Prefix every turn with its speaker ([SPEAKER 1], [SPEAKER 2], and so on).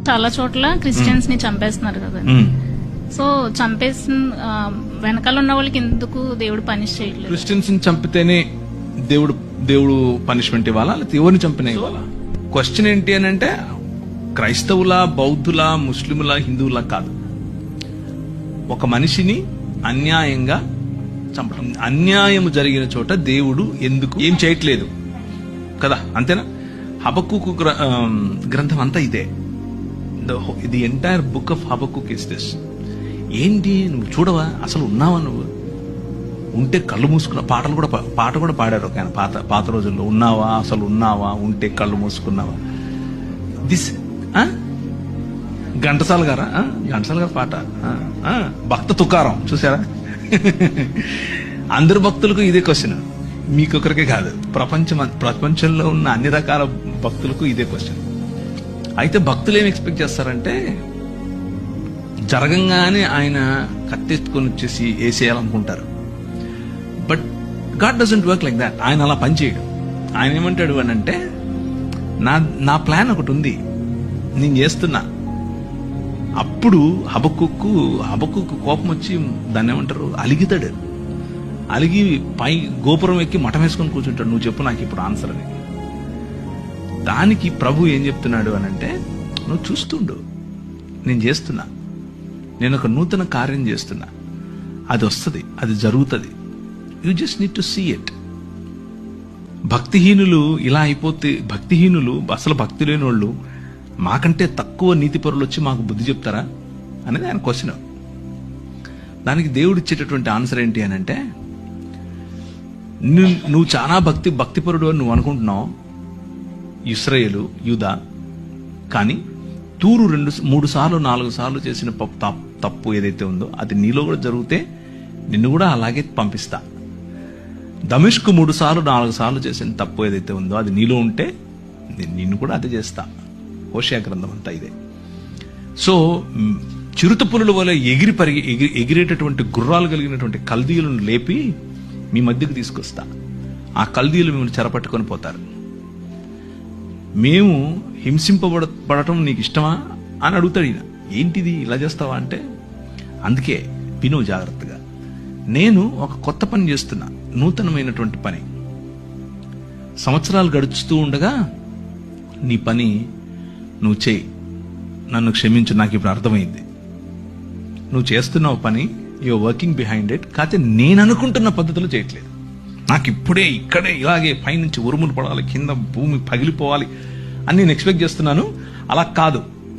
[SPEAKER 1] చాలా చోట్ల క్రిస్టియన్స్ ని చంపేస్తున్నారు కదా. సో చంపేసిన వెనకాల ఉన్న వాళ్ళకి ఎందుకు దేవుడు పనిష్ చేయట్లేదు?
[SPEAKER 2] క్రిస్టియన్స్ ని చంపితేనే దేవుడు పనిష్మెంట్ ఇవ్వాలా, లేకపోతే ఎవరిని చంపినా ఇవ్వాలా? క్వశ్చన్ ఏంటి అని అంటే క్రైస్తవుల, బౌద్ధుల, ముస్లింల, హిందువుల కాదు, ఒక మనిషిని అన్యాయంగా చంపడం. అన్యాయం జరిగిన చోట దేవుడు ఎందుకు ఏం చేయట్లేదు కదా, అంతేనా? హబక్కుకు గ్రంథం అంతా ఇదే. The entire book of Habakkuk is this. ఏంటి, నువ్వు చూడవా, అసలు ఉన్నావా? నువ్వు ఉంటే కళ్ళు మూసుకున్నా. పాట కూడా పాడారు ఒక ఆయన పాత రోజుల్లో. ఉన్నావా, అసలు ఉన్నావా, ఉంటే కళ్ళు మూసుకున్నావా. దిస్ ఘంటసాల గారు పాట. భక్త తుకారం చూసారా? అందరు భక్తులకు ఇదే క్వశ్చన్, మీకొకరికే కాదు, ప్రపంచంలో ఉన్న అన్ని రకాల భక్తులకు ఇదే క్వశ్చన్. అయితే భక్తులు ఏం ఎక్స్పెక్ట్ చేస్తారంటే జరగంగానే ఆయన కత్తెత్తుకొని వచ్చేసి వేసేయాలనుకుంటారు. But God doesn't work like that. ఆయన అలా పనిచేయడు. ఆయన ఏమంటాడు అని అంటే, నా ప్లాన్ ఒకటి ఉంది, నేను చేస్తున్నా. అప్పుడు హబక్కుకు కోపం వచ్చి దాన్ని ఏమంటారు, అలిగితాడు. అలిగి పై గోపురం ఎక్కి మఠం వేసుకొని కూర్చుంటాడు. నువ్వు చెప్పు నాకు ఇప్పుడు ఆన్సర్ అని. దానికి ప్రభు ఏం చెప్తున్నాడు అని అంటే, నువ్వు చూస్తుండు, నేను చేస్తున్నా, నేను ఒక నూతన కార్యం చేస్తున్నా, అది వస్తుంది, అది జరుగుతుంది, you just need to see it. భక్తిహీనులు ఇలా అయిపోతే, భక్తిహీనులు అసలు భక్తి లేని వాళ్ళు మాకంటే తక్కువ నీతి పరులు వచ్చి మాకు బుద్ధి చెప్తారా అనేది ఆయన క్వశ్చన్. దానికి దేవుడు ఇచ్చేటటువంటి ఆన్సర్ ఏంటి అని అంటే, నువ్వు చాలా భక్తిపరుడు అని నువ్వు అనుకుంటున్నావు, ఇశ్రాయేలు, యూదా. కానీ తూరు 2-3 సార్లు 4 సార్లు చేసిన తప్పు ఏదైతే ఉందో అది నీలో కూడా జరిగితే నిన్ను కూడా అలాగే పంపిస్తా. దమిష్కు 3 సార్లు 4 సార్లు చేసిన తప్పు ఏదైతే ఉందో అది నీలో ఉంటే నిన్ను కూడా అదే చేస్తా. హోషేయ గ్రంథం అంతా ఇదే. సో చిరుత పులుల వల్ల ఎగిరేటటువంటి గుర్రాలు కలిగినటువంటి కల్దీయులను లేపి మీ మధ్యకు తీసుకొస్తా. ఆ కల్దీయులు మిమ్మల్ని చెరపట్టుకొని పోతారు. మేము హింసింపబడటం నీకు ఇష్టమా అని అడుగుతాడు ఈయన. ఏంటిది ఇలా చేస్తావా అంటే, అందుకే విను జాగ్రత్తగా, నేను ఒక కొత్త పని చేస్తున్నా, నూతనమైనటువంటి పని. సంవత్సరాలు గడుచుతూ ఉండగా నీ పని నువ్వు చేయి, నన్ను క్షమించు, నాకు ఇప్పుడు అర్థమైంది. నువ్వు చేస్తున్నావు పని, యూఆర్ వర్కింగ్ బిహైండ్ ఇట్, కాకపోతే నేను అనుకుంటున్న పద్ధతిలో చేయట్లేదు. నాకు ఇక్కడే ఇలాగే పైనుంచి ఉరుములు పడాలి, కింద భూమి పగిలిపోవాలి అని నేను ఎక్స్పెక్ట్ చేస్తున్నాను. అలా కాదు.